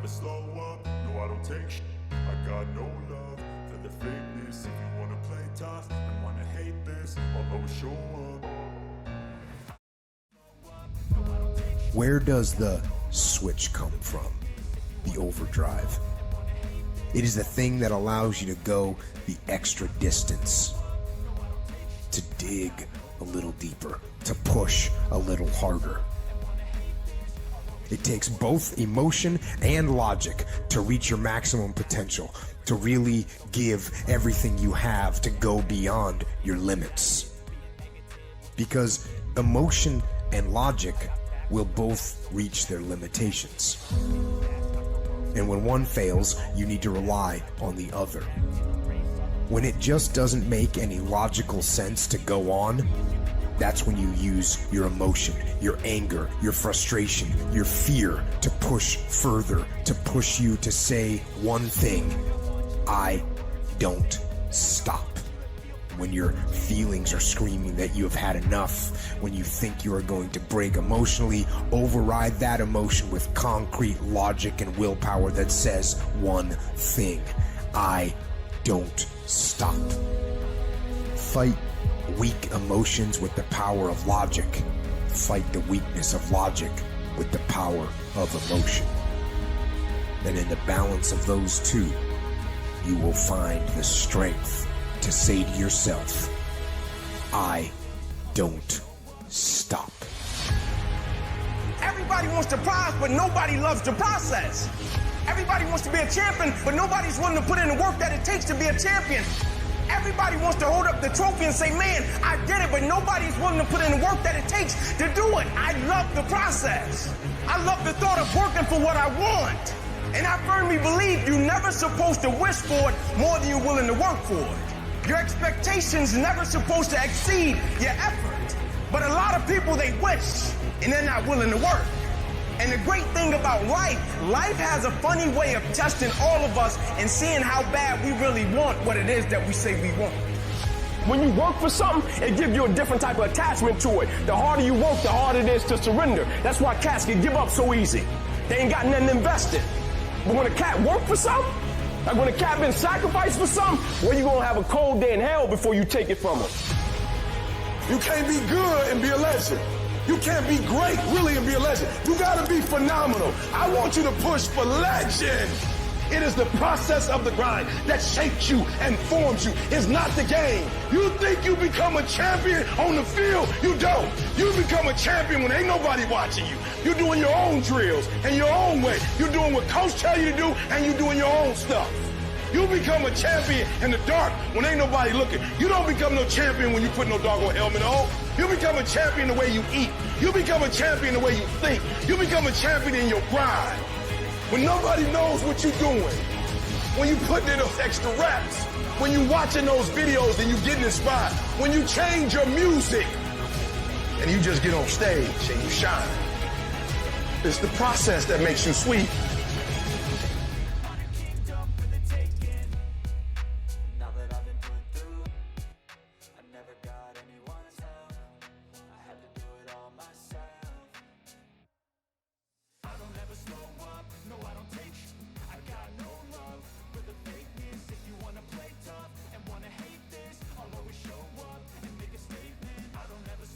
never slow up, no I don't take shit. I got no love for the fakeness. If you wanna play tough and wanna hate this, I'll always show up. Where does the switch come from? The overdrive. It is the thing that allows you to go the extra distance, to dig a little deeper, to push a little harder. It takes both emotion and logic to reach your maximum potential, to really give everything you have, to go beyond your limits. Because emotion and logic will both reach their limitations. And when one fails, you need to rely on the other. When it just doesn't make any logical sense to go on, that's when you use your emotion, your anger, your frustration, your fear to push further, to push you to say one thing: I don't stop. When your feelings are screaming that you have had enough, when you think you are going to break emotionally, override that emotion with concrete logic and willpower that says one thing: I don't stop. Fight weak emotions with the power of logic. Fight the weakness of logic with the power of emotion. And in the balance of those two, you will find the strength to say to yourself, I don't stop. Everybody wants the prize, but nobody loves the process. Everybody wants to be a champion, but nobody's willing to put in the work that it takes to be a champion. Everybody wants to hold up the trophy and say, man, I did it, but nobody's willing to put in the work that it takes to do it. I love the process. I love the thought of working for what I want. And I firmly believe you're never supposed to wish for it more than you're willing to work for it. Your expectations never supposed to exceed your effort. But a lot of people, they wish, and they're not willing to work. And the great thing about life has a funny way of testing all of us and seeing how bad we really want what it is that we say we want. When you work for something, it gives you a different type of attachment to it. The harder you work, the harder it is to surrender. That's why cats can give up so easy. They ain't got nothing invested. But when a cat work for something, like when a cat been sacrificed for something, well, you gonna have a cold day in hell before you take it from them. You can't be good and be a legend. You can't be great, really, and be a legend. You gotta be phenomenal. I want you to push for legend. It is the process of the grind that shapes you and forms you. It's not the game. You think you become a champion on the field? You don't. You become a champion when ain't nobody watching you. You're doing your own drills and your own way. You're doing what coach tell you to do, and you're doing your own stuff. You become a champion in the dark when ain't nobody looking. You don't become no champion when you put no doggone helmet on. You become a champion the way you eat. You become a champion the way you think. You become a champion in your grind. When nobody knows what you're doing. When you putting in those extra reps. When you watching those videos and you getting inspired. When you change your music. And you just get on stage and you shine. It's the process that makes you sweet.